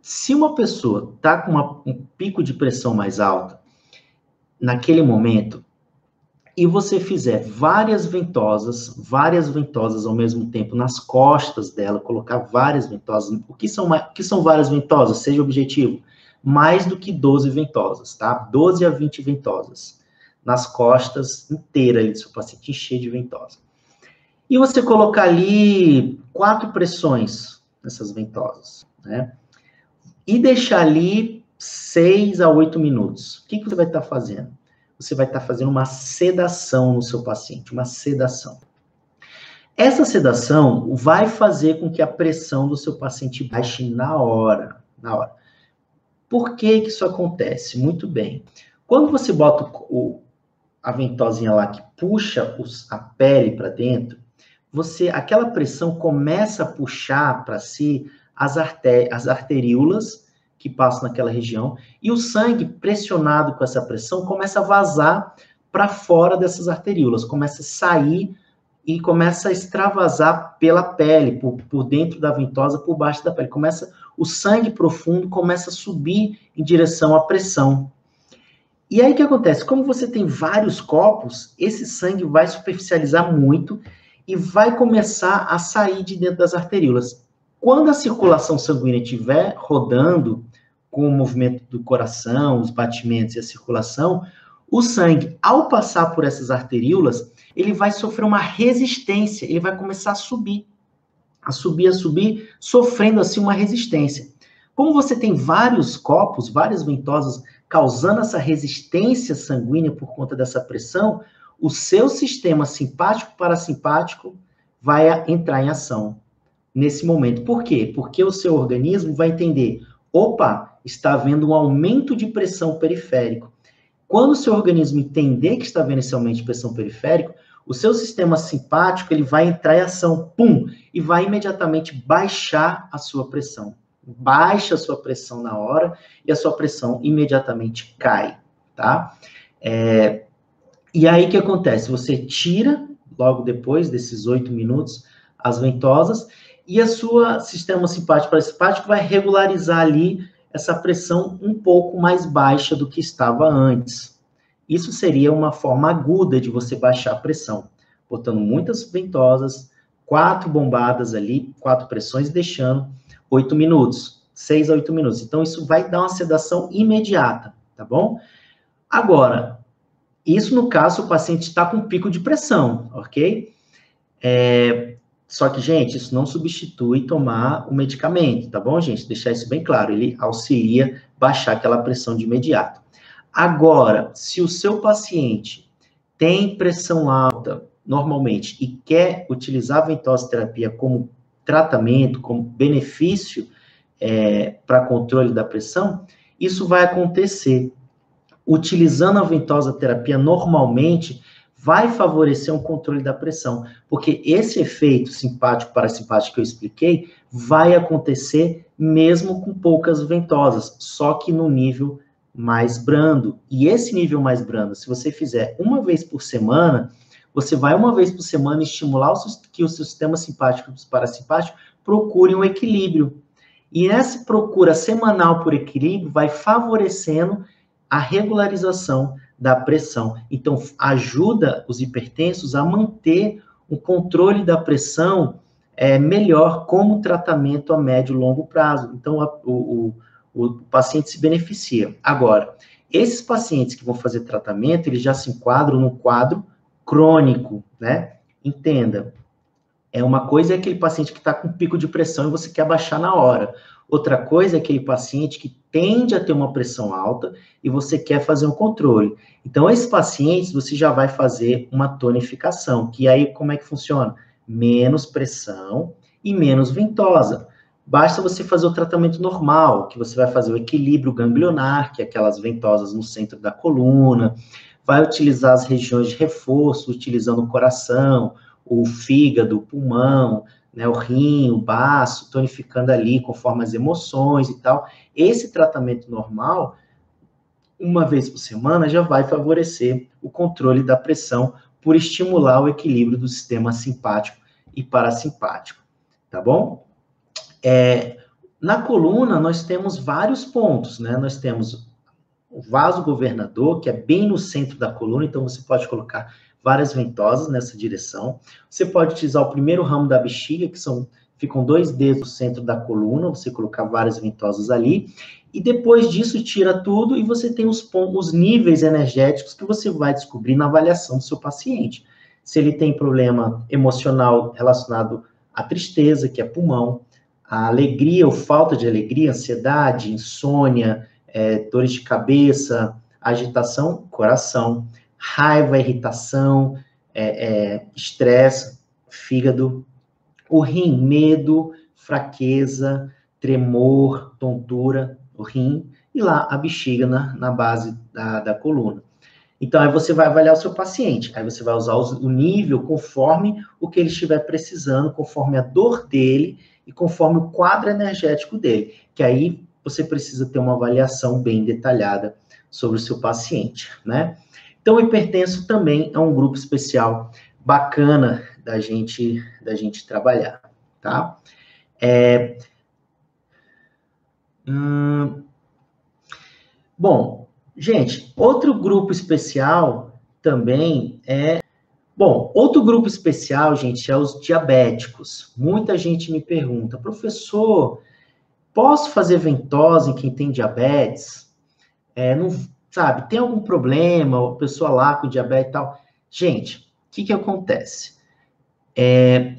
Se uma pessoa está com um pico de pressão mais alta, naquele momento, e você fizer várias ventosas ao mesmo tempo nas costas dela, colocar várias ventosas, o que são várias ventosas? Seja objetivo, mais do que 12 ventosas, tá? 12 a 20 ventosas nas costas inteiras do seu paciente, encher de ventosa. E você colocar ali 4 pressões nessas ventosas, né? E deixar ali 6 a 8 minutos. O que você vai estar fazendo? Você vai estar fazendo uma sedação no seu paciente, uma sedação. Essa sedação vai fazer com que a pressão do seu paciente baixe na hora. Por que isso acontece? Muito bem. Quando você bota a ventosinha lá que puxa a pele para dentro, aquela pressão começa a puxar para si as arteríolas que passam naquela região, e o sangue pressionado com essa pressão começa a vazar para fora dessas arteríolas, começa a sair e começa a extravasar pela pele, por dentro da ventosa, por baixo da pele. O sangue profundo começa a subir em direção à pressão. E aí o que acontece? Como você tem vários copos, esse sangue vai superficializar muito e vai começar a sair de dentro das arteríolas. Quando a circulação sanguínea estiver rodando, com o movimento do coração, os batimentos e a circulação, o sangue, ao passar por essas arteríolas, ele vai sofrer uma resistência, ele vai começar a subir, sofrendo assim uma resistência. Como você tem vários copos, várias ventosas causando essa resistência sanguínea por conta dessa pressão, o seu sistema simpático-parasimpático vai entrar em ação nesse momento. Por quê? Porque o seu organismo vai entender, opa, está havendo um aumento de pressão periférico. Quando o seu organismo entender que está havendo esse aumento de pressão periférico, o seu sistema simpático ele vai entrar em ação, e vai imediatamente baixar a sua pressão. Baixa a sua pressão na hora e a sua pressão imediatamente cai, tá? E aí o que acontece? Você tira, logo depois desses 8 minutos, as ventosas, e a sua sistema simpático-parasimpático vai regularizar ali essa pressão um pouco mais baixa do que estava antes. Isso seria uma forma aguda de você baixar a pressão, botando muitas ventosas, 4 bombadas ali, 4 pressões, deixando 8 minutos, 6 a 8 minutos. Então, isso vai dar uma sedação imediata, tá bom? Agora, isso no caso o paciente está com pico de pressão, ok? Só que, gente, isso não substitui tomar o medicamento, tá bom, gente? Deixar isso bem claro, ele auxilia baixar aquela pressão de imediato. Agora, se o seu paciente tem pressão alta, normalmente, e quer utilizar a ventosoterapia como tratamento, como benefício para controle da pressão, isso vai acontecer. Utilizando a ventosoterapia normalmente, vai favorecer um controle da pressão, porque esse efeito simpático-parasimpático que eu expliquei vai acontecer mesmo com poucas ventosas, só que no nível mais brando. E esse nível mais brando, se você fizer uma vez por semana, você vai uma vez por semana estimular que o seu sistema simpático e parasimpático procure um equilíbrio. E essa procura semanal por equilíbrio vai favorecendo a regularização da pressão. Então, ajuda os hipertensos a manter o controle da pressão melhor como tratamento a médio e longo prazo. Então, o paciente se beneficia. Agora, esses pacientes que vão fazer tratamento, eles já se enquadram no quadro crônico, né? Entenda, uma coisa é aquele paciente que está com pico de pressão e você quer baixar na hora. Outra coisa é aquele paciente que tende a ter uma pressão alta e você quer fazer um controle. Então, esses pacientes, você já vai fazer uma tonificação, que aí como é que funciona? Menos pressão e menos ventosa. Basta você fazer o tratamento normal, que você vai fazer o equilíbrio ganglionar, que é aquelas ventosas no centro da coluna, vai utilizar as regiões de reforço, utilizando o coração, o fígado, o pulmão, né, o rim, o baço, tonificando ali conforme as emoções e tal. Esse tratamento normal, uma vez por semana, já vai favorecer o controle da pressão por estimular o equilíbrio do sistema simpático e parasimpático, tá bom? Na coluna, nós temos vários pontos, né? Nós temos o vaso governador, que é bem no centro da coluna, então você pode colocar várias ventosas nessa direção. Você pode utilizar o primeiro ramo da bexiga, ficam 2 dedos no centro da coluna, você colocar várias ventosas ali, e depois disso tira tudo e você tem os níveis energéticos que você vai descobrir na avaliação do seu paciente. Se ele tem problema emocional relacionado à tristeza, que é pulmão, a alegria ou falta de alegria, ansiedade, insônia, dores de cabeça, agitação, coração, raiva, irritação, estresse, fígado, o rim, medo, fraqueza, tremor, tontura, o rim, e lá a bexiga na base da coluna. Então, aí você vai avaliar o seu paciente, aí você vai usar o nível conforme o que ele estiver precisando, conforme a dor dele e conforme o quadro energético dele, que aí você precisa ter uma avaliação bem detalhada sobre o seu paciente, né? Então, o hipertenso também é um grupo especial bacana da gente trabalhar, tá? Bom, gente, outro grupo especial também outro grupo especial, gente, é os diabéticos. Muita gente me pergunta, professor, posso fazer ventosa em quem tem diabetes? Não, sabe, tem algum problema, a pessoa lá com diabetes e tal? Gente, o que acontece?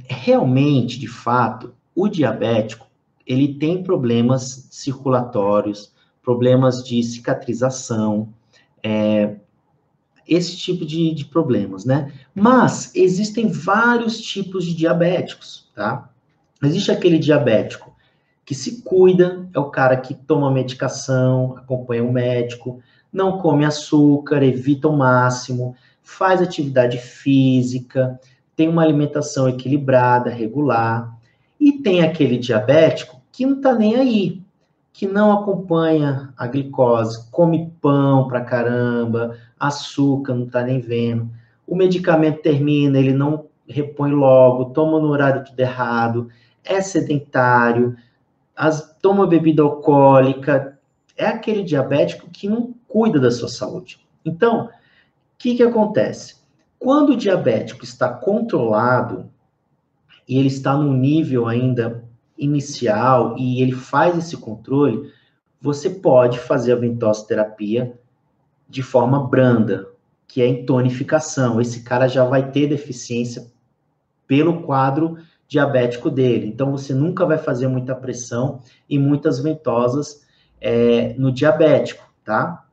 Realmente, de fato, o diabético, ele tem problemas circulatórios, problemas de cicatrização, esse tipo de problemas, né? Mas existem vários tipos de diabéticos, tá? Existe aquele diabético que se cuida, é o cara que toma medicação, acompanha o médico, não come açúcar, evita o máximo, faz atividade física, tem uma alimentação equilibrada, regular. E tem aquele diabético que não tá nem aí, que não acompanha a glicose, come pão pra caramba, açúcar, não tá nem vendo. O medicamento termina, ele não repõe logo, toma no horário tudo errado, é sedentário, toma bebida alcoólica, é aquele diabético que não cuida da sua saúde. Então, o que acontece? Quando o diabético está controlado e ele está num nível ainda inicial e ele faz esse controle, você pode fazer a ventosoterapia de forma branda, que é em tonificação. Esse cara já vai ter deficiência pelo quadro diabético dele. Então, você nunca vai fazer muita pressão e muitas ventosas no diabético, tá?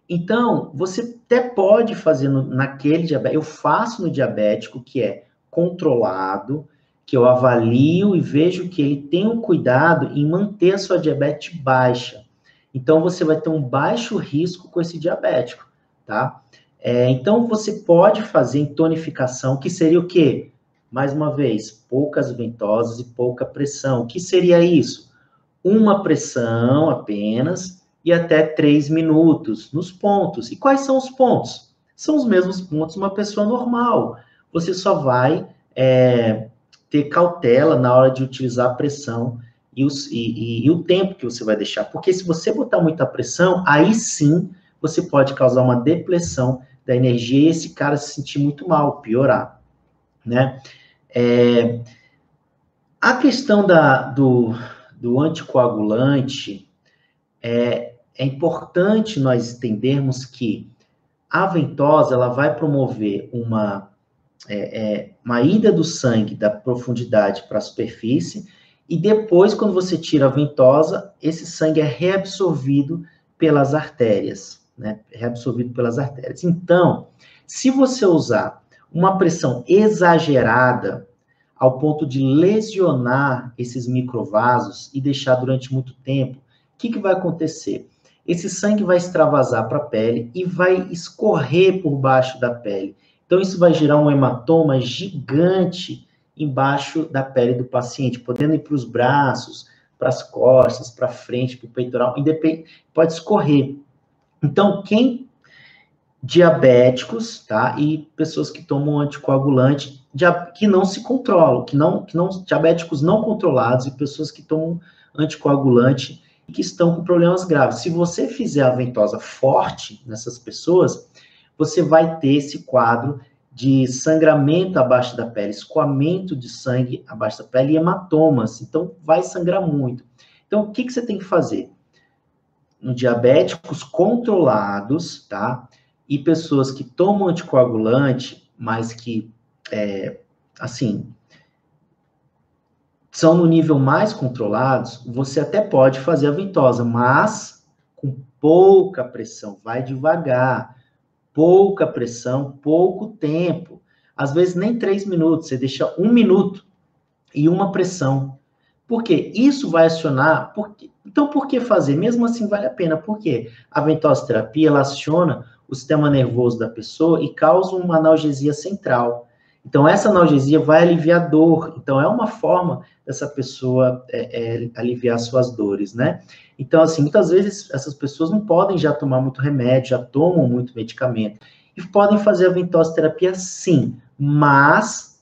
Então, você até pode fazer naquele diabético. Eu faço no diabético, que é controlado, que eu avalio e vejo que ele tem um cuidado em manter a sua diabetes baixa. Então, você vai ter um baixo risco com esse diabético, tá? Então, você pode fazer em tonificação, que seria o quê? Mais uma vez, poucas ventosas e pouca pressão. O que seria isso? Uma pressão apenas e até 3 minutos nos pontos. E quais são os pontos? São os mesmos pontos de uma pessoa normal. Você só vai ter cautela na hora de utilizar a pressão e o tempo que você vai deixar. Porque se você botar muita pressão, aí sim você pode causar uma depressão da energia e esse cara se sentir muito mal, piorar, né? A questão do anticoagulante, é importante nós entendermos que a ventosa ela vai promover uma ida do sangue da profundidade para a superfície e depois, quando você tira a ventosa, esse sangue é reabsorvido pelas artérias, né? Reabsorvido pelas artérias. Então, se você usar uma pressão exagerada ao ponto de lesionar esses microvasos e deixar durante muito tempo, o que vai acontecer? Esse sangue vai extravasar para a pele e vai escorrer por baixo da pele. Então, isso vai gerar um hematoma gigante embaixo da pele do paciente, podendo ir para os braços, para as costas, para frente, para o peitoral, pode escorrer. Então, diabéticos, tá? E pessoas que tomam anticoagulante, que não se controlam, diabéticos não controlados e pessoas que tomam anticoagulante e que estão com problemas graves. Se você fizer a ventosa forte nessas pessoas, você vai ter esse quadro de sangramento abaixo da pele, escoamento de sangue abaixo da pele e hematomas. Então, vai sangrar muito. Então, o que você tem que fazer? Em diabéticos controlados, tá? E pessoas que tomam anticoagulante, mas que, assim, são no nível mais controlados, você até pode fazer a ventosa, mas com pouca pressão, vai devagar, pouca pressão, pouco tempo. Às vezes nem 3 minutos, você deixa 1 minuto e uma pressão. Por quê? Isso vai acionar... Então, por que fazer? Mesmo assim, vale a pena. Por quê? A ventosoterapia, ela aciona o sistema nervoso da pessoa e causa uma analgesia central. Então, essa analgesia vai aliviar a dor. Então, é uma forma dessa pessoa aliviar suas dores, né? Então, assim, muitas vezes essas pessoas não podem já tomar muito remédio, já tomam muito medicamento. E podem fazer a ventosoterapia sim, mas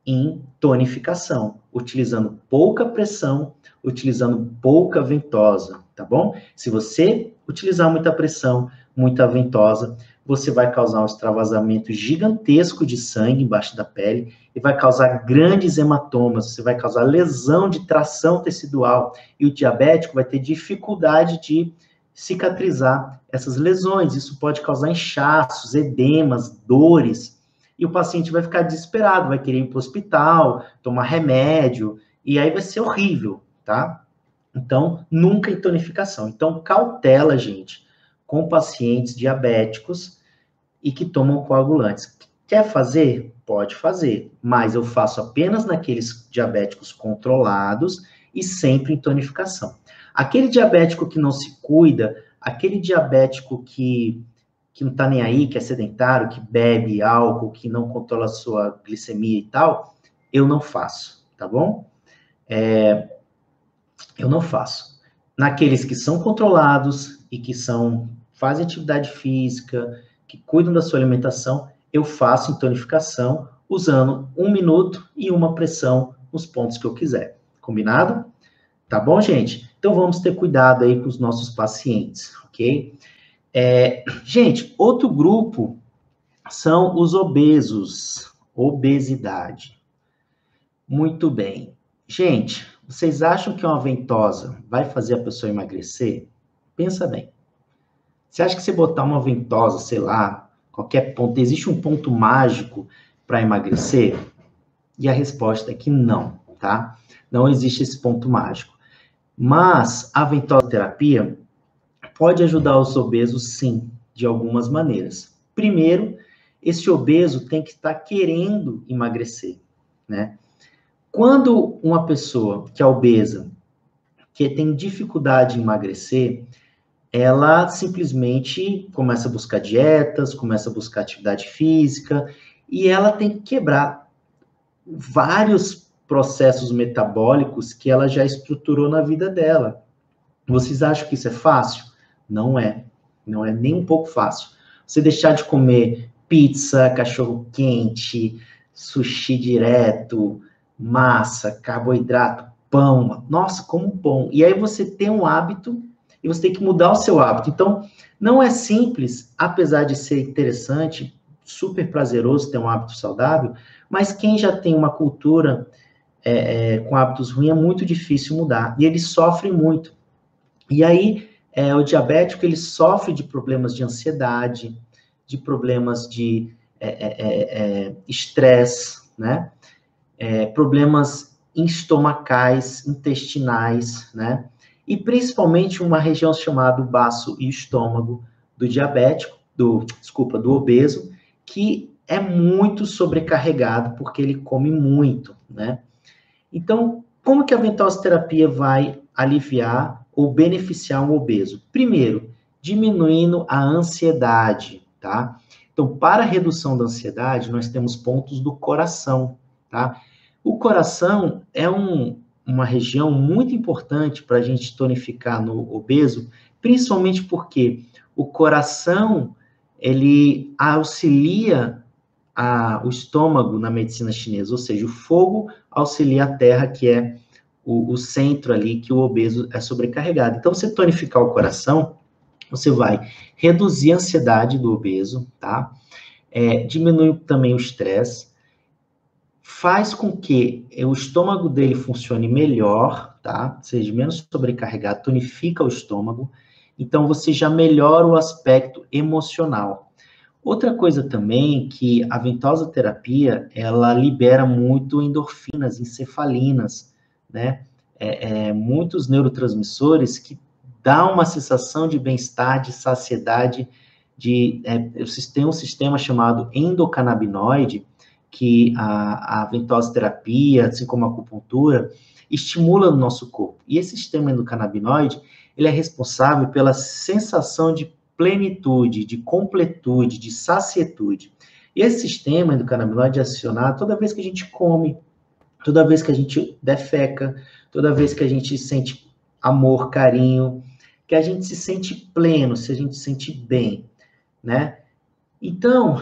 em tonificação, utilizando pouca pressão, utilizando pouca ventosa, tá bom? Se você utilizar muita pressão, muita ventosa, você vai causar um extravasamento gigantesco de sangue embaixo da pele e vai causar grandes hematomas, você vai causar lesão de tração tecidual e o diabético vai ter dificuldade de cicatrizar essas lesões. Isso pode causar inchaços, edemas, dores, e o paciente vai ficar desesperado, vai querer ir para o hospital, tomar remédio, e aí vai ser horrível, tá? Então, nunca em tonificação. Então, cautela, gente, com pacientes diabéticos e que tomam coagulantes. Quer fazer? Pode fazer, mas eu faço apenas naqueles diabéticos controlados e sempre em tonificação. Aquele diabético que não se cuida, aquele diabético que não tá nem aí, que é sedentário, que bebe álcool, que não controla a sua glicemia e tal, eu não faço, tá bom? Eu não faço. Naqueles que são controlados e que fazem atividade física, que cuidam da sua alimentação, eu faço em tonificação, usando 1 minuto e uma pressão nos pontos que eu quiser. Combinado? Tá bom, gente? Então vamos ter cuidado aí com os nossos pacientes, ok? Gente, outro grupo são os obesos, obesidade. Muito bem. Gente, vocês acham que uma ventosa vai fazer a pessoa emagrecer? Pensa bem. Você acha que se botar uma ventosa, sei lá, qualquer ponto, existe um ponto mágico para emagrecer? E a resposta é que não, tá? Não existe esse ponto mágico. Mas a ventosoterapia pode ajudar os obesos, sim, de algumas maneiras. Primeiro, esse obeso tem que estar querendo emagrecer, né? Quando uma pessoa que é obesa, que tem dificuldade em emagrecer, ela simplesmente começa a buscar dietas, começa a buscar atividade física, e ela tem que quebrar vários processos metabólicos que ela já estruturou na vida dela. Vocês acham que isso é fácil? Não é. Não é nem um pouco fácil. Você deixar de comer pizza, cachorro-quente, sushi direto, massa, carboidrato, pão. Nossa, como pão. E aí você tem um hábito e você tem que mudar o seu hábito. Então, não é simples, apesar de ser interessante, super prazeroso ter um hábito saudável, mas quem já tem uma cultura com hábitos ruins é muito difícil mudar. E eles sofrem muito. E aí, o diabético, ele sofre de problemas de ansiedade, de problemas de estresse, né? Problemas estomacais, intestinais, né? E principalmente uma região chamada baço e estômago do diabético, do obeso, que é muito sobrecarregado porque ele come muito, né? Então, como que a ventosoterapia vai aliviar ou beneficiar um obeso? Primeiro, diminuindo a ansiedade, tá? Então, para a redução da ansiedade, nós temos pontos do coração, tá? O coração é uma região muito importante para a gente tonificar no obeso, principalmente porque o coração, ele auxilia o estômago na medicina chinesa, ou seja, o fogo auxilia a terra, que é o centro ali que o obeso é sobrecarregado. Então, você tonificar o coração, você vai reduzir a ansiedade do obeso, tá? Diminui também o estresse, faz com que o estômago dele funcione melhor, tá? Seja menos sobrecarregado, tonifica o estômago. Então, você já melhora o aspecto emocional. Outra coisa também que a ventosa terapia, ela libera muito endorfinas, encefalinas, né? Muitos neurotransmissores que dão uma sensação de bem-estar, de saciedade, tem um sistema chamado endocannabinoide, que a ventosa terapia, assim como a acupuntura, estimula no nosso corpo. E esse sistema endocannabinoide, ele é responsável pela sensação de plenitude, de completude, de sacietude. E esse sistema endocannabinoide é acionado toda vez que a gente come, toda vez que a gente defeca, toda vez que a gente sente amor, carinho, que a gente se sente pleno, se a gente se sente bem, né? Então,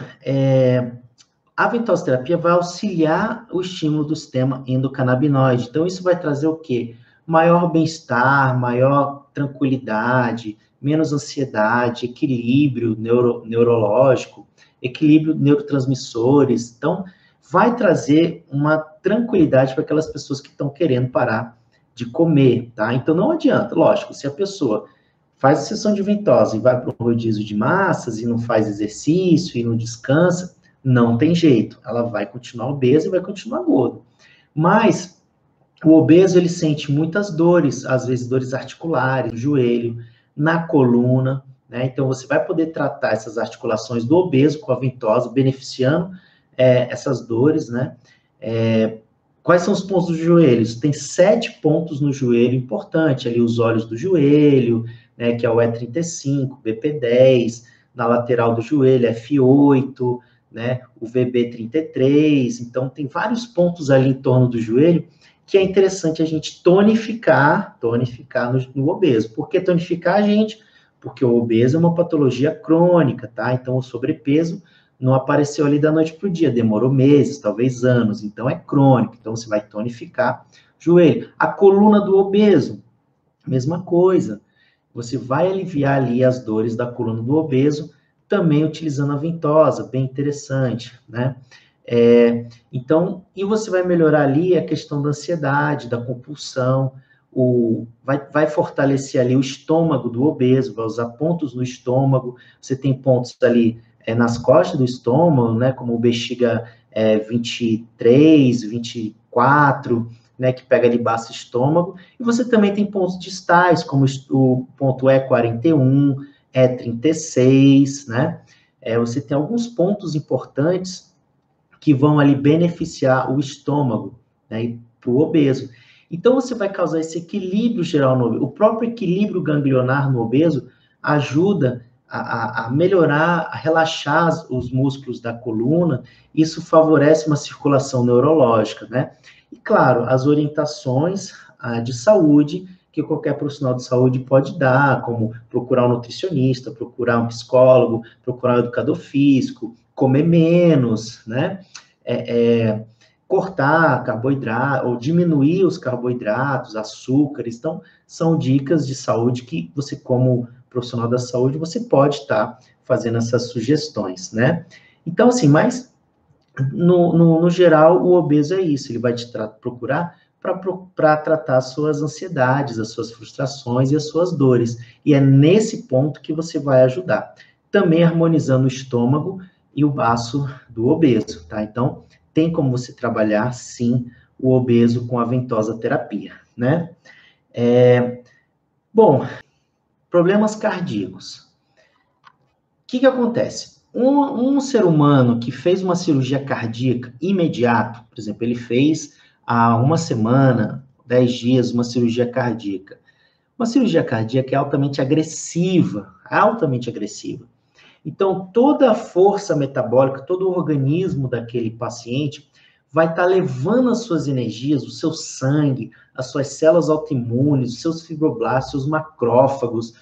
a ventosoterapia vai auxiliar o estímulo do sistema endocannabinoide. Então, isso vai trazer o quê? Maior bem-estar, maior tranquilidade, menos ansiedade, equilíbrio neurológico, equilíbrio neurotransmissores. Então, vai trazer uma tranquilidade para aquelas pessoas que estão querendo parar de comer, tá? Então, não adianta, lógico, se a pessoa faz a sessão de ventosa e vai para o rodízio de massas e não faz exercício e não descansa, não tem jeito, ela vai continuar obesa e vai continuar gorda. Mas o obeso, ele sente muitas dores, às vezes dores articulares, no joelho, na coluna, né? Então, você vai poder tratar essas articulações do obeso com a ventosa, beneficiando essas dores, né? Quais são os pontos dos joelhos? Tem 7 pontos no joelho importante, ali os olhos do joelho, né, que é o E35, BP10, na lateral do joelho, F8, né, o VB33, então tem vários pontos ali em torno do joelho que é interessante a gente tonificar no obeso. Por que tonificar, gente? Porque o obeso é uma patologia crônica, tá? Então, o sobrepeso não apareceu ali da noite para o dia, demorou meses, talvez anos, então é crônico, então você vai tonificar o joelho. A coluna do obeso, mesma coisa, você vai aliviar ali as dores da coluna do obeso, também utilizando a ventosa, bem interessante, né? Então, e você vai melhorar ali a questão da ansiedade, da compulsão, vai fortalecer ali o estômago do obeso, vai usar pontos no estômago, você tem pontos ali nas costas do estômago, né, como o bexiga 23, 24, né, que pega ali baixo estômago, e você também tem pontos distais, como o ponto E41, E36, né, você tem alguns pontos importantes que vão ali beneficiar o estômago, né, para o obeso. Então, você vai causar esse equilíbrio geral no obeso. O próprio equilíbrio ganglionar no obeso ajuda a melhorar, a relaxar os músculos da coluna, isso favorece uma circulação neurológica, né? E, claro, as orientações de saúde que qualquer profissional de saúde pode dar, como procurar um nutricionista, procurar um psicólogo, procurar um educador físico, comer menos, né? Cortar carboidrato, ou diminuir os carboidratos, açúcares. Então, são dicas de saúde que você, como profissional da saúde, você pode estar fazendo essas sugestões, né? Então, assim, no geral, o obeso é isso, ele vai te procurar para tratar as suas ansiedades, as suas frustrações e as suas dores. E é nesse ponto que você vai ajudar. Também harmonizando o estômago e o baço do obeso, tá? Então, tem como você trabalhar, sim, o obeso com a ventosa terapia, né? Bom, problemas cardíacos. O que acontece? Um ser humano que fez uma cirurgia cardíaca imediato, por exemplo, ele fez há uma semana, 10 dias, uma cirurgia cardíaca. Uma cirurgia cardíaca é altamente agressiva, altamente agressiva. Então, toda a força metabólica, todo o organismo daquele paciente vai estar levando as suas energias, o seu sangue, as suas células autoimunes, os seus fibroblastos, seus macrófagos,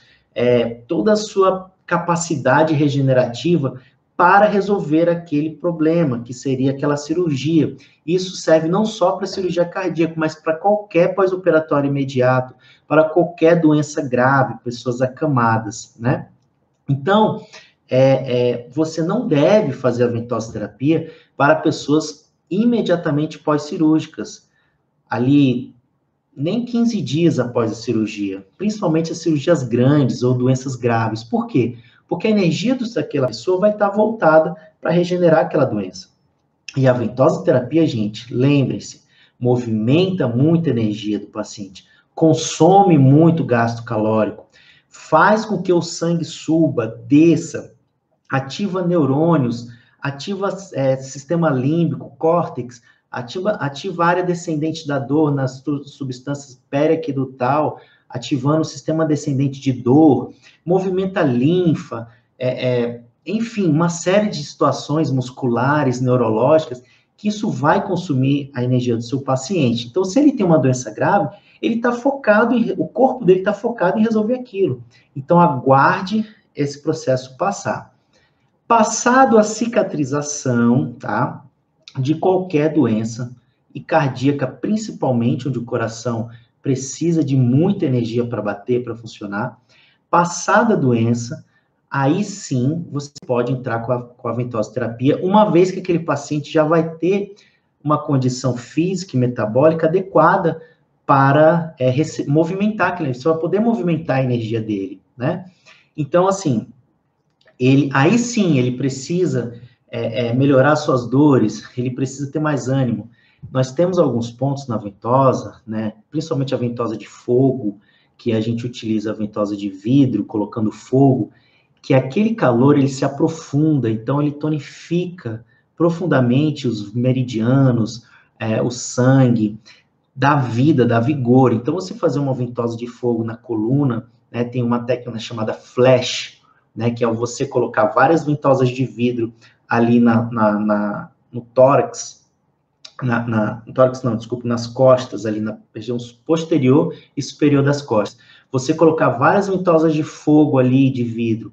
toda a sua capacidade regenerativa para resolver aquele problema, que seria aquela cirurgia. Isso serve não só para cirurgia cardíaca, mas para qualquer pós-operatório imediato, para qualquer doença grave, pessoas acamadas, né? Então, você não deve fazer a ventosoterapia para pessoas imediatamente pós-cirúrgicas, ali nem 15 dias após a cirurgia, principalmente as cirurgias grandes ou doenças graves. Por quê? Porque a energia daquela pessoa vai estar voltada para regenerar aquela doença. E a ventosoterapia, gente, lembrem-se, movimenta muita energia do paciente, consome muito gasto calórico, faz com que o sangue suba, desça, ativa neurônios, ativa sistema límbico, córtex, ativa a área descendente da dor nas substâncias periaquedutal, ativando o sistema descendente de dor, movimenta a linfa, enfim, uma série de situações musculares, neurológicas, que isso vai consumir a energia do seu paciente. Então, se ele tem uma doença grave, ele está focado, o corpo dele está focado em resolver aquilo. Então, aguarde esse processo passar. Passado a cicatrização, tá, de qualquer doença, e cardíaca principalmente, onde o coração precisa de muita energia para bater, para funcionar, passada a doença, aí sim você pode entrar com a ventosoterapia, uma vez que aquele paciente já vai ter uma condição física e metabólica adequada para movimentar, você vai poder movimentar a energia dele, né? Então, assim, aí sim ele precisa melhorar suas dores, ele precisa ter mais ânimo. Nós temos alguns pontos na ventosa, né? Principalmente a ventosa de fogo, que a gente utiliza a ventosa de vidro, colocando fogo, que aquele calor, ele se aprofunda, então ele tonifica profundamente os meridianos, o sangue, dá vida, dá vigor. Então, você fazer uma ventosa de fogo na coluna, né, tem uma técnica chamada flash, né, que é você colocar várias ventosas de vidro ali no tórax, no tórax não, desculpa, nas costas, ali na região posterior e superior das costas. Você colocar várias ventosas de fogo ali, de vidro,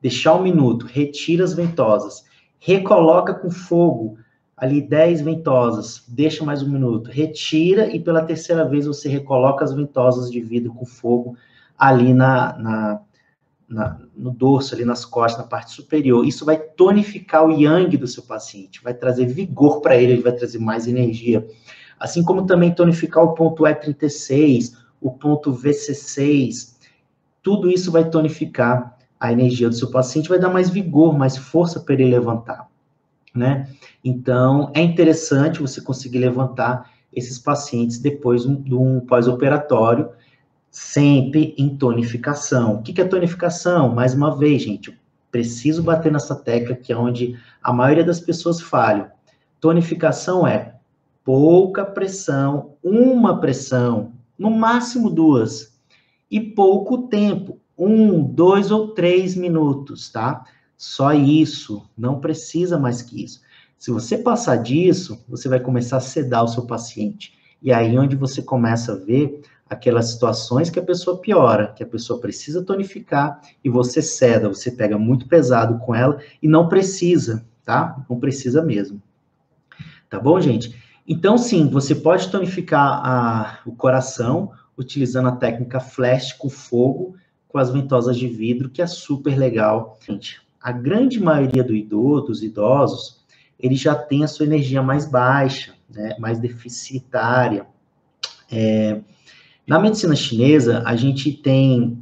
deixar 1 minuto, retira as ventosas, recoloca com fogo ali 10 ventosas, deixa mais 1 minuto, retira e pela terceira vez você recoloca as ventosas de vidro com fogo ali no dorso, ali nas costas, na parte superior. Isso vai tonificar o yang do seu paciente, vai trazer vigor para ele vai trazer mais energia. Assim como também tonificar o ponto E36, o ponto VC6, tudo isso vai tonificar a energia do seu paciente, vai dar mais vigor, mais força para ele levantar, né? Então, é interessante você conseguir levantar esses pacientes depois de um pós-operatório, sempre em tonificação. O que é tonificação? Mais uma vez, gente, eu preciso bater nessa tecla que é onde a maioria das pessoas falham. Tonificação é pouca pressão, uma pressão, no máximo 2, e pouco tempo, 1, 2 ou 3 minutos, tá? Só isso, não precisa mais que isso. Se você passar disso, você vai começar a sedar o seu paciente. E aí onde você começa a ver aquelas situações que a pessoa piora, que a pessoa precisa tonificar e você ceda, você pega muito pesado com ela e não precisa, tá? Não precisa mesmo. Tá bom, gente? Então, sim, você pode tonificar o coração utilizando a técnica flash com fogo, com as ventosas de vidro, que é super legal. Gente, a grande maioria dos idosos, ele já tem a sua energia mais baixa, né? Mais deficitária. Na medicina chinesa, a gente tem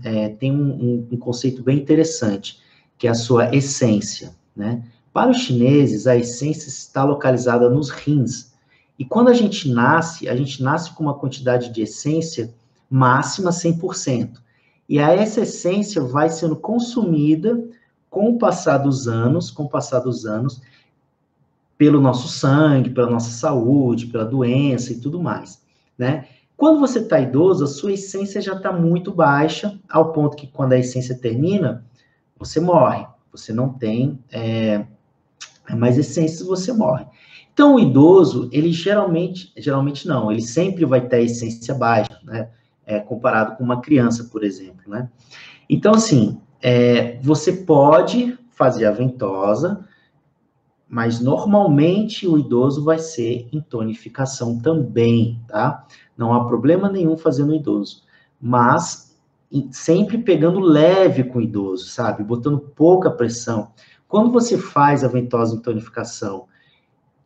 um conceito bem interessante, que é a sua essência, né? Para os chineses, a essência está localizada nos rins. E quando a gente nasce com uma quantidade de essência máxima 100%. E essa essência vai sendo consumida com o passar dos anos, pelo nosso sangue, pela nossa saúde, pela doença e tudo mais, né? Quando você está idoso, a sua essência já está muito baixa, ao ponto que quando a essência termina, você morre. Você não tem mais essências, você morre. Então, o idoso, ele geralmente não, ele sempre vai ter a essência baixa, né? Comparado com uma criança, por exemplo, né? Então, assim, você pode fazer a ventosa, mas normalmente o idoso vai ser em tonificação também, tá? Não há problema nenhum fazendo o idoso, mas sempre pegando leve com o idoso, sabe? Botando pouca pressão. Quando você faz a ventosa em tonificação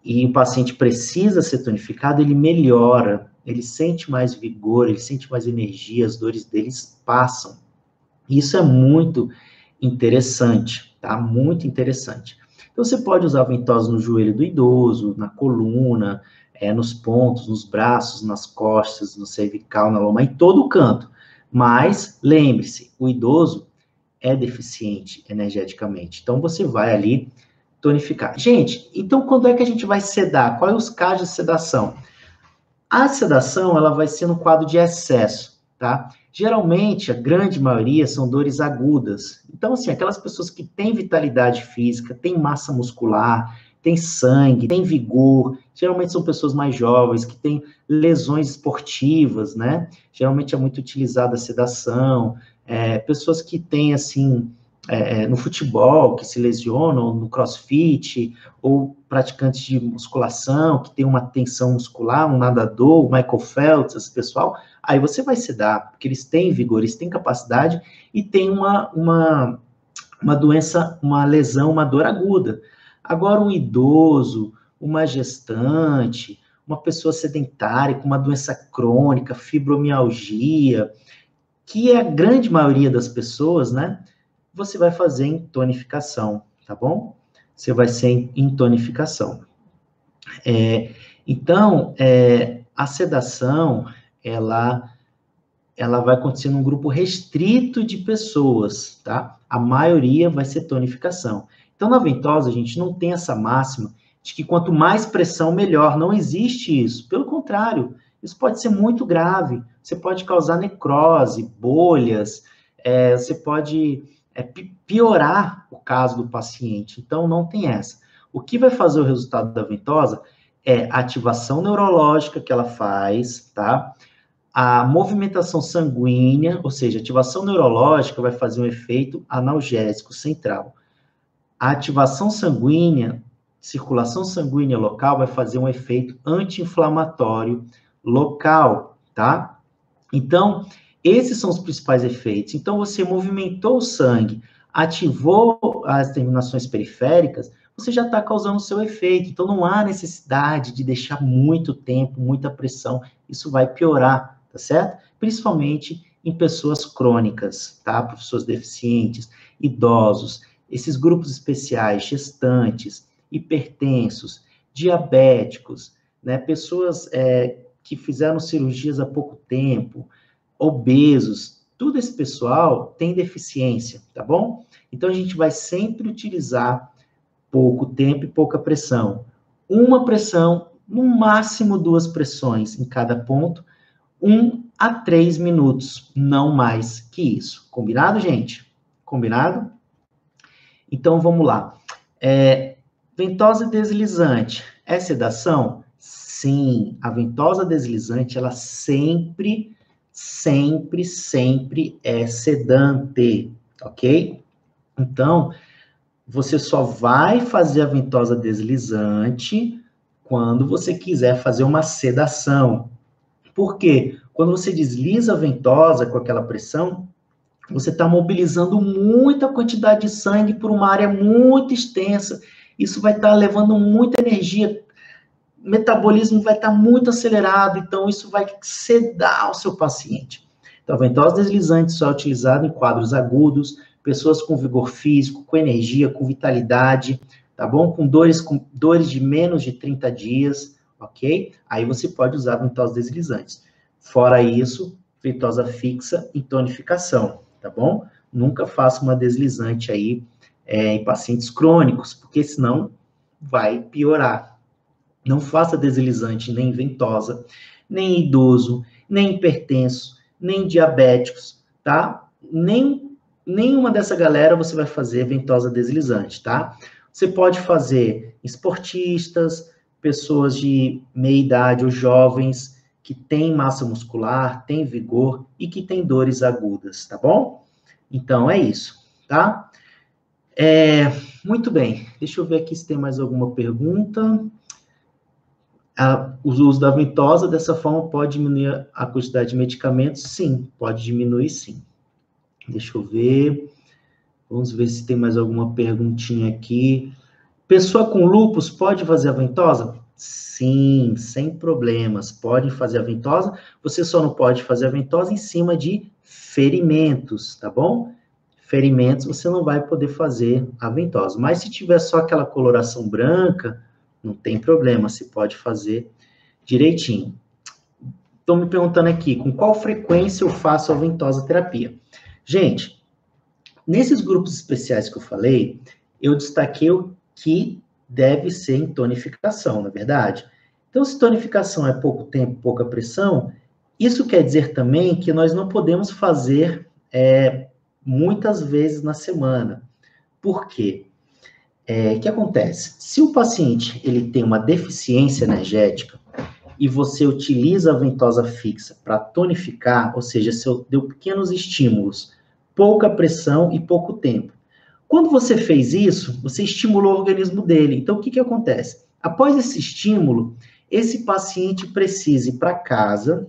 e o paciente precisa ser tonificado, ele melhora, ele sente mais vigor, ele sente mais energia, as dores deles passam. Isso é muito interessante, tá? Muito interessante. Então, você pode usar a ventosa no joelho do idoso, na coluna, nos pontos, nos braços, nas costas, no cervical, na lombar, em todo canto. Mas, lembre-se, o idoso é deficiente energeticamente. Então, você vai ali tonificar. Gente, então quando é que a gente vai sedar? Quais os casos de sedação? A sedação, ela vai ser no quadro de excesso, tá? Geralmente, a grande maioria são dores agudas. Então, assim, aquelas pessoas que têm vitalidade física, têm massa muscular, têm sangue, têm vigor, geralmente são pessoas mais jovens, que têm lesões esportivas, né? Geralmente é muito utilizada a sedação, pessoas que têm, assim, no futebol, que se lesionam, no crossfit, ou praticantes de musculação, que tem uma tensão muscular, um nadador, o Michael Phelps, esse pessoal, aí você vai sedar, porque eles têm vigor, eles têm capacidade e têm uma doença, uma lesão, uma dor aguda. Agora, um idoso, uma gestante, uma pessoa sedentária com uma doença crônica, fibromialgia, que é a grande maioria das pessoas, né? Você vai fazer em tonificação, tá bom? Você vai ser em tonificação. Então, a sedação, ela vai acontecer num grupo restrito de pessoas, tá? A maioria vai ser tonificação. Então, na ventosa, a gente não tem essa máxima de que quanto mais pressão, melhor. Não existe isso. Pelo contrário, isso pode ser muito grave. Você pode causar necrose, bolhas, você pode piorar o caso do paciente. Então, não tem essa. O que vai fazer o resultado da ventosa é a ativação neurológica que ela faz, tá? A movimentação sanguínea, ou seja, a ativação neurológica vai fazer um efeito analgésico central. A ativação sanguínea, circulação sanguínea local, vai fazer um efeito anti-inflamatório local, tá? Então, esses são os principais efeitos. Então, você movimentou o sangue, ativou as terminações periféricas, você já está causando o seu efeito. Então, não há necessidade de deixar muito tempo, muita pressão. Isso vai piorar, tá certo? Principalmente em pessoas crônicas, tá? Pessoas deficientes, idosos, esses grupos especiais, gestantes, hipertensos, diabéticos, né? Pessoas que fizeram cirurgias há pouco tempo, obesos, todo esse pessoal tem deficiência, tá bom? Então, a gente vai sempre utilizar pouco tempo e pouca pressão. Uma pressão, no máximo 2 pressões em cada ponto, 1 a 3 minutos, não mais que isso. Combinado, gente? Combinado? Então, vamos lá. Ventosa deslizante é sedação? Sim, a ventosa deslizante, ela sempre é sedante, ok? Então, você só vai fazer a ventosa deslizante quando você quiser fazer uma sedação. Por quê? Quando você desliza a ventosa com aquela pressão, você está mobilizando muita quantidade de sangue por uma área muito extensa. Isso vai estar levando muita energia, o metabolismo vai estar muito acelerado, então isso vai sedar o seu paciente. Então, a ventosa deslizante só é utilizada em quadros agudos, pessoas com vigor físico, com energia, com vitalidade, tá bom? Com dores de menos de 30 dias, ok? Aí você pode usar ventosas deslizantes. Fora isso, ventosa fixa e tonificação, tá bom? Nunca faça uma deslizante aí em pacientes crônicos, porque senão vai piorar. Não faça deslizante nem ventosa, nem idoso, nem hipertenso, nem diabéticos, tá? Nenhuma dessa galera você vai fazer ventosa deslizante, tá? Você pode fazer esportistas, pessoas de meia idade ou jovens que têm massa muscular, têm vigor e que têm dores agudas, tá bom? Então é isso, tá? Muito bem. Deixa eu ver aqui se tem mais alguma pergunta. O uso da ventosa, dessa forma, pode diminuir a quantidade de medicamentos? Sim, pode diminuir, sim. Deixa eu ver. Vamos ver se tem mais alguma perguntinha aqui. Pessoa com lúpus pode fazer a ventosa? Sim, sem problemas. Pode fazer a ventosa. Você só não pode fazer a ventosa em cima de ferimentos, tá bom? Ferimentos você não vai poder fazer a ventosa. Mas se tiver só aquela coloração branca, não tem problema, você pode fazer direitinho. Estão me perguntando aqui, com qual frequência eu faço a ventosa terapia? Gente, nesses grupos especiais que eu falei, eu destaquei o que deve ser em tonificação, na verdade. Então, se tonificação é pouco tempo, pouca pressão, isso quer dizer também que nós não podemos fazer muitas vezes na semana. Por quê? O que acontece? Se o paciente ele tem uma deficiência energética e você utiliza a ventosa fixa para tonificar, ou seja, você deu pequenos estímulos, pouca pressão e pouco tempo. Quando você fez isso, você estimulou o organismo dele. Então, o que acontece? Após esse estímulo, esse paciente precisa ir para casa,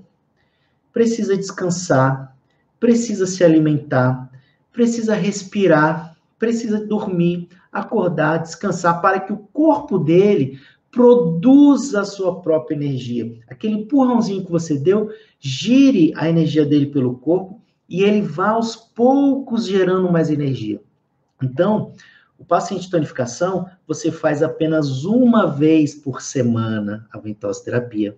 precisa descansar, precisa se alimentar, precisa respirar, precisa dormir, acordar, descansar, para que o corpo dele produza a sua própria energia. Aquele empurrãozinho que você deu, gire a energia dele pelo corpo e ele vá aos poucos gerando mais energia. Então, o paciente de tonificação, você faz apenas uma vez por semana a ventosoterapia.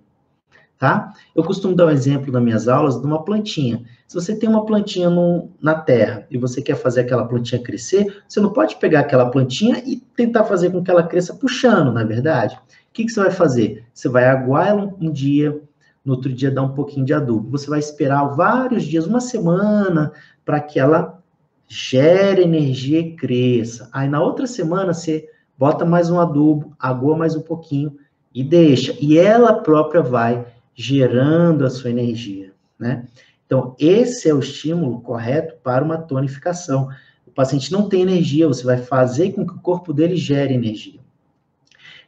Tá? Eu costumo dar um exemplo nas minhas aulas de uma plantinha. Se você tem uma plantinha na terra e você quer fazer aquela plantinha crescer, você não pode pegar aquela plantinha e tentar fazer com que ela cresça puxando, não é verdade? O que você vai fazer? Você vai aguar ela um dia, no outro dia dar um pouquinho de adubo. Você vai esperar vários dias, uma semana, para que ela gere energia e cresça. Aí na outra semana você bota mais um adubo, agua mais um pouquinho e deixa. E ela própria vai gerando a sua energia, né? Então, esse é o estímulo correto para uma tonificação. O paciente não tem energia, você vai fazer com que o corpo dele gere energia.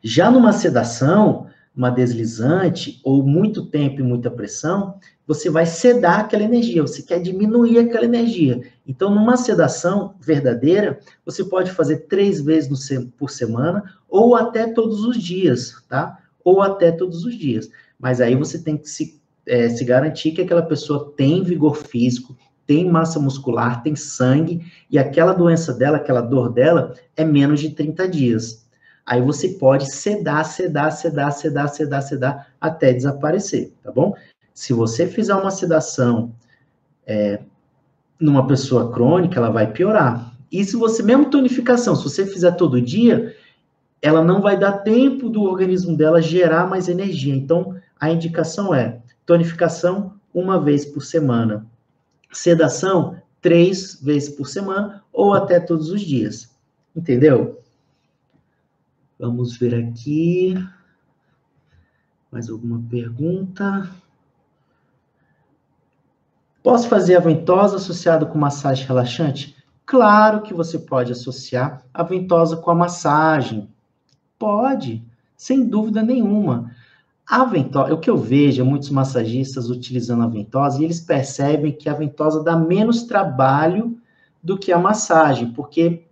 Já numa sedação, uma deslizante, ou muito tempo e muita pressão, você vai sedar aquela energia, você quer diminuir aquela energia. Então, numa sedação verdadeira, você pode fazer 3 vezes por semana, ou até todos os dias, tá? Ou até todos os dias. Mas aí você tem que se garantir que aquela pessoa tem vigor físico, tem massa muscular, tem sangue, e aquela doença dela, aquela dor dela, é menos de 30 dias. Aí você pode sedar até desaparecer, tá bom? Se você fizer uma sedação numa pessoa crônica, ela vai piorar. E se você, mesmo tonificação, se você fizer todo dia, ela não vai dar tempo do organismo dela gerar mais energia. Então, a indicação é tonificação 1 vez por semana. Sedação 3 vezes por semana ou até todos os dias. Entendeu? Vamos ver aqui. Mais alguma pergunta? Posso fazer a ventosa associada com massagem relaxante? Claro que você pode associar a ventosa com a massagem. Pode, sem dúvida nenhuma. A ventosa, o que eu vejo é muitos massagistas utilizando a ventosa e eles percebem que a ventosa dá menos trabalho do que a massagem, porque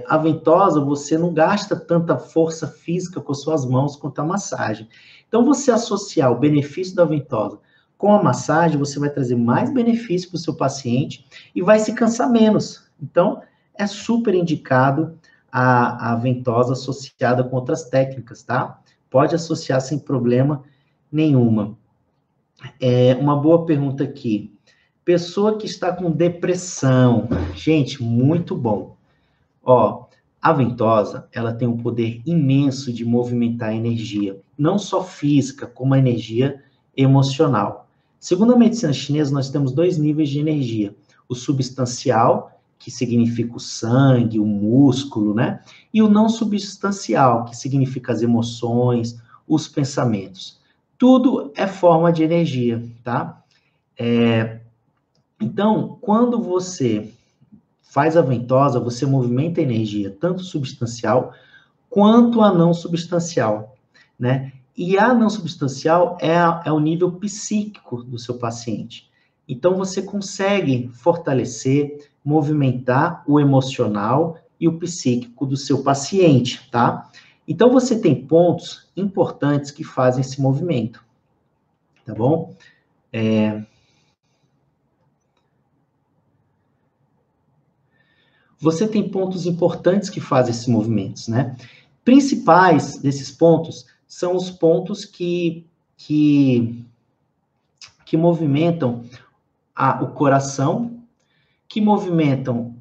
a ventosa você não gasta tanta força física com as suas mãos quanto a massagem. Então, você associar o benefício da ventosa com a massagem, você vai trazer mais benefício para o seu paciente e vai se cansar menos. Então, é super indicado a ventosa associada com outras técnicas, tá? Pode associar sem problema nenhuma. Uma boa pergunta aqui. Pessoa que está com depressão. Gente, muito bom. Ó, a ventosa, ela tem um poder imenso de movimentar a energia, não só física, como a energia emocional. Segundo a medicina chinesa, nós temos 2 níveis de energia: o substancial, que significa o sangue, o músculo, né? E o não substancial, que significa as emoções, os pensamentos. Tudo é forma de energia, tá? Então, quando você faz a ventosa, você movimenta a energia, tanto substancial quanto a não substancial, né? E a não substancial é o nível psíquico do seu paciente. Então, você consegue fortalecer, movimentar o emocional e o psíquico do seu paciente, tá? Então, você tem pontos importantes que fazem esse movimento, tá bom? Você tem pontos importantes que fazem esses movimentos, né? Principais desses pontos são os pontos que movimentam o coração, que movimentam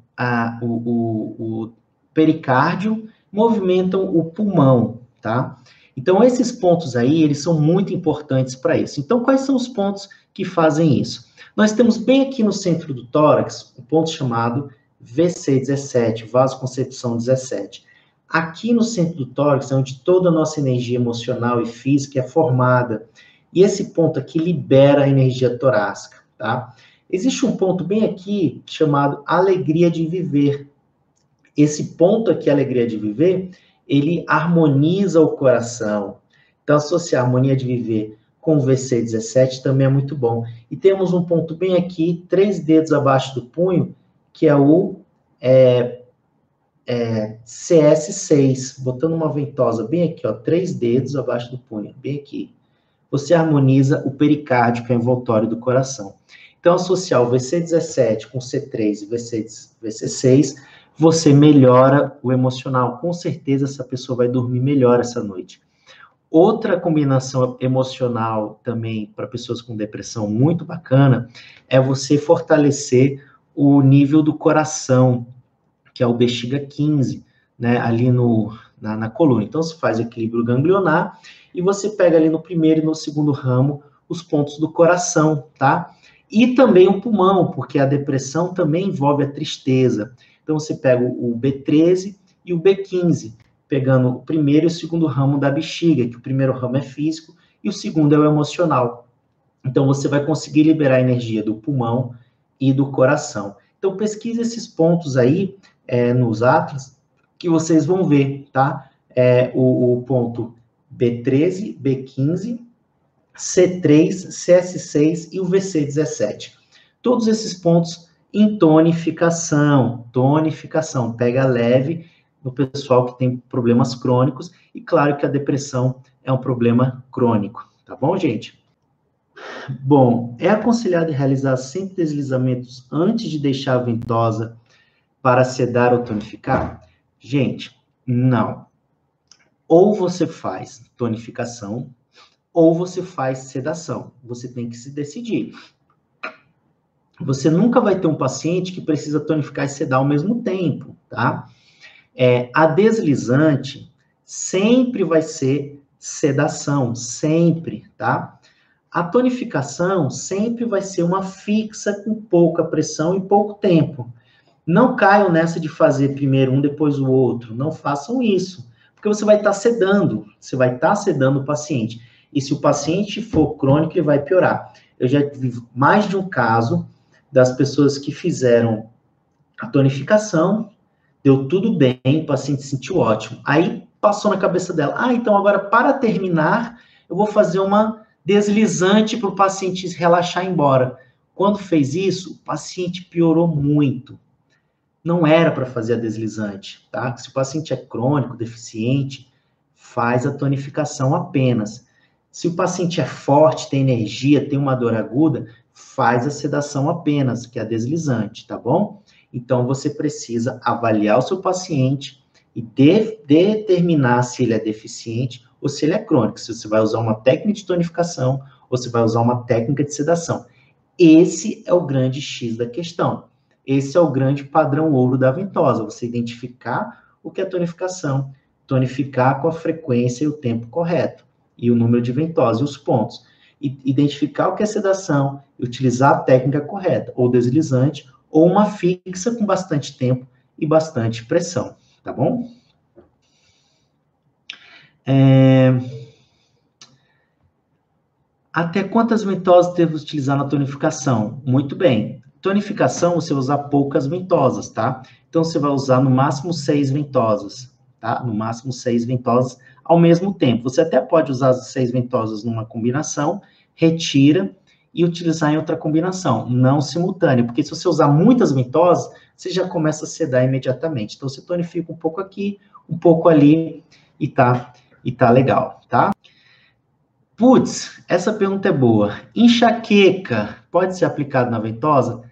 o pericárdio, movimentam o pulmão, tá? Então, esses pontos aí, eles são muito importantes para isso. Então, quais são os pontos que fazem isso? Nós temos bem aqui no centro do tórax, um ponto chamado VC17, vasoconcepção 17. Aqui no centro do tórax é onde toda a nossa energia emocional e física é formada. E esse ponto aqui libera a energia torácica, tá? Existe um ponto bem aqui chamado alegria de viver. Esse ponto aqui, alegria de viver, ele harmoniza o coração. Então, associar a harmonia de viver com o VC17 também é muito bom. E temos um ponto bem aqui, 3 dedos abaixo do punho, que é o CS6, botando uma ventosa bem aqui, ó, 3 dedos abaixo do punho, bem aqui. Você harmoniza o pericárdio, que é o envoltório do coração. Então, associar o VC17 com C3 e VC6, você melhora o emocional. Com certeza, essa pessoa vai dormir melhor essa noite. Outra combinação emocional também para pessoas com depressão muito bacana é você fortalecer o nível do coração, que é o bexiga 15, né, ali na coluna. Então, você faz equilíbrio ganglionar e você pega ali no primeiro e no segundo ramo os pontos do coração, tá? E também o pulmão, porque a depressão também envolve a tristeza. Então, você pega o B13 e o B15, pegando o primeiro e o segundo ramo da bexiga, que o primeiro ramo é físico e o segundo é o emocional. Então, você vai conseguir liberar a energia do pulmão e do coração. Então, pesquise esses pontos aí nos atlas, que vocês vão ver, tá? O ponto B13, B15, C3, CS6 e o VC17. Todos esses pontos em tonificação, pega leve no pessoal que tem problemas crônicos, e claro que a depressão é um problema crônico, tá bom, gente? Bom, é aconselhado realizar sempre deslizamentos antes de deixar a ventosa para sedar ou tonificar? Gente, não. Ou você faz tonificação, ou você faz sedação. Você tem que se decidir. Você nunca vai ter um paciente que precisa tonificar e sedar ao mesmo tempo, tá? A deslizante sempre vai ser sedação, sempre, tá? A tonificação sempre vai ser uma fixa com pouca pressão e pouco tempo. Não caiam nessa de fazer primeiro um, depois o outro. Não façam isso, porque você vai estar sedando. Você vai estar sedando o paciente. E se o paciente for crônico, ele vai piorar. Eu já vi mais de um caso das pessoas que fizeram a tonificação, deu tudo bem, o paciente se sentiu ótimo. Aí passou na cabeça dela, então agora para terminar, eu vou fazer uma deslizante para o paciente relaxar e ir embora. Quando fez isso, o paciente piorou muito. Não era para fazer a deslizante, tá? Se o paciente é crônico, deficiente, faz a tonificação apenas. Se o paciente é forte, tem energia, tem uma dor aguda, faz a sedação apenas, que é a deslizante, tá bom? Então, você precisa avaliar o seu paciente e determinar se ele é deficiente ou se ele é crônico, se você vai usar uma técnica de tonificação ou se vai usar uma técnica de sedação. Esse é o grande X da questão. Esse é o grande padrão ouro da ventosa, você identificar o que é tonificação, tonificar com a frequência e o tempo correto, e o número de ventosa e os pontos. E identificar o que é sedação, e utilizar a técnica correta, ou deslizante, ou uma fixa com bastante tempo e bastante pressão, tá bom? Até quantas ventosas devo utilizar na tonificação? Muito bem. Tonificação, você vai usar poucas ventosas, tá? Então, você vai usar no máximo 6 ventosas, tá? No máximo 6 ventosas ao mesmo tempo. Você até pode usar as 6 ventosas numa combinação, retira e utilizar em outra combinação, não simultânea, porque se você usar muitas ventosas, você já começa a sedar imediatamente. Então, você tonifica um pouco aqui, um pouco ali, e tá legal, tá? Putz, essa pergunta é boa. Enxaqueca pode ser aplicado na ventosa?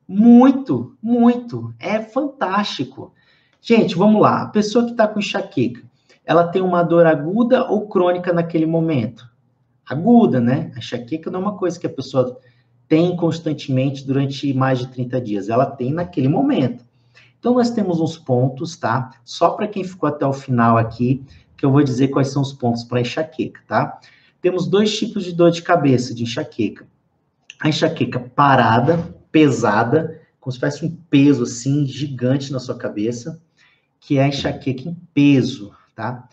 Muito, muito. É fantástico. Gente, vamos lá. A pessoa que está com enxaqueca, ela tem uma dor aguda ou crônica naquele momento? Aguda, né? A enxaqueca não é uma coisa que a pessoa tem constantemente durante mais de 30 dias. Ela tem naquele momento. Então, nós temos uns pontos, tá? Só para quem ficou até o final aqui, que eu vou dizer quais são os pontos para enxaqueca, tá? Temos 2 tipos de dor de cabeça, de enxaqueca. A enxaqueca parada, pesada, como se fosse um peso, assim, gigante na sua cabeça, que é a enxaqueca em peso, tá?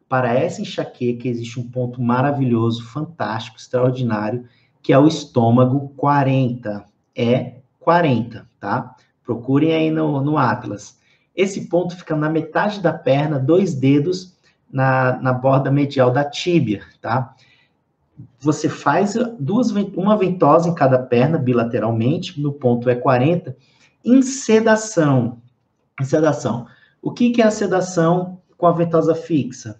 Para essa enxaqueca, existe um ponto maravilhoso, fantástico, extraordinário, que é o estômago 40. É 40, tá? Procurem aí no Atlas. Esse ponto fica na metade da perna, 2 dedos na borda medial da tíbia, tá? Você faz uma ventosa em cada perna, bilateralmente, no ponto E40, em sedação. Em sedação. O que é a sedação com a ventosa fixa?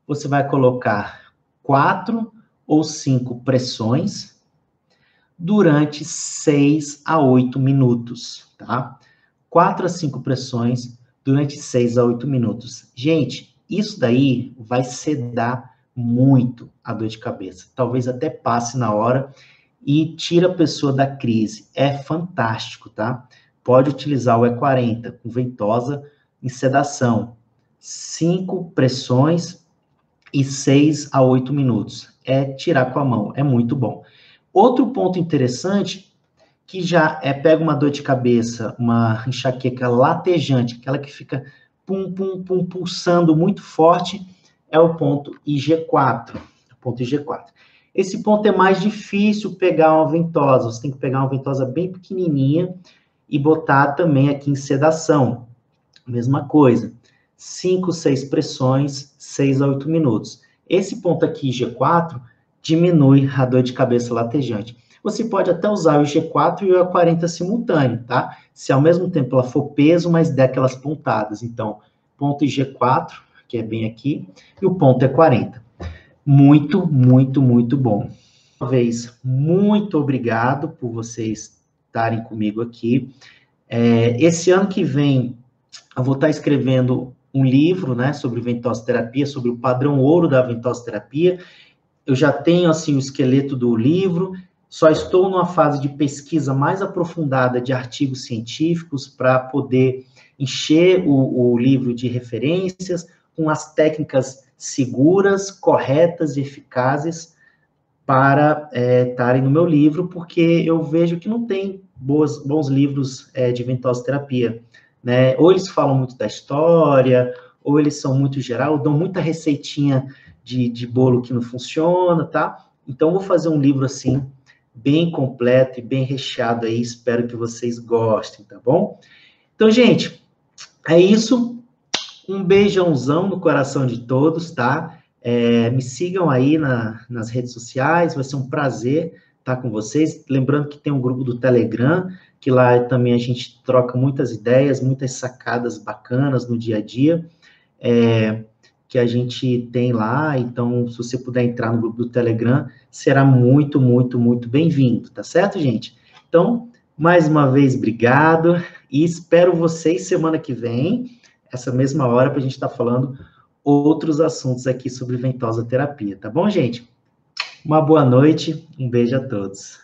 Você vai colocar 4 ou 5 pressões durante 6 a 8 minutos, tá? 4 a 5 pressões durante 6 a 8 minutos. Gente, isso daí vai sedar muito a dor de cabeça. Talvez até passe na hora e tira a pessoa da crise. É fantástico, tá? Pode utilizar o E40 com ventosa em sedação. 5 pressões e 6 a 8 minutos. É tirar com a mão, é muito bom. Outro ponto interessante, que já pega uma dor de cabeça, uma enxaqueca latejante, aquela que fica pum, pum, pum, pulsando muito forte, é o ponto IG4. Ponto IG4. Esse ponto é mais difícil pegar uma ventosa, você tem que pegar uma ventosa bem pequenininha e botar também aqui em sedação. Mesma coisa. 5, 6 pressões, 6 a 8 minutos. Esse ponto aqui, G4, diminui a dor de cabeça latejante. Você pode até usar o G4 e o E40 simultâneo, tá? Se ao mesmo tempo ela for peso, mas der aquelas pontadas. Então, ponto G4, que é bem aqui, e o ponto E40. Muito, muito, muito bom. Uma vez, muito obrigado por vocês estarem comigo aqui. Esse ano que vem, eu vou estar escrevendo um livro, né, sobre ventosoterapia, sobre o padrão ouro da ventosoterapia. Eu já tenho, assim, o esqueleto do livro, só estou numa fase de pesquisa mais aprofundada de artigos científicos para poder encher o livro de referências com as técnicas seguras, corretas e eficazes para estarem no meu livro, porque eu vejo que não tem bons livros de ventosoterapia, né? Ou eles falam muito da história, ou eles são muito geral, dão muita receitinha de bolo que não funciona, tá? Então, vou fazer um livro, assim, bem completo e bem recheado aí, espero que vocês gostem, tá bom? Então, gente, é isso. Um beijãozão no coração de todos, tá? Me sigam aí nas redes sociais, vai ser um prazer estar com vocês. Lembrando que tem um grupo do Telegram, que lá também a gente troca muitas ideias, muitas sacadas bacanas no dia a dia, que a gente tem lá. Então, se você puder entrar no grupo do Telegram, será muito, muito, muito bem-vindo, tá certo, gente? Então, mais uma vez, obrigado, e espero vocês semana que vem, essa mesma hora, para a gente estar falando outros assuntos aqui sobre ventosa terapia, tá bom, gente? Uma boa noite, um beijo a todos.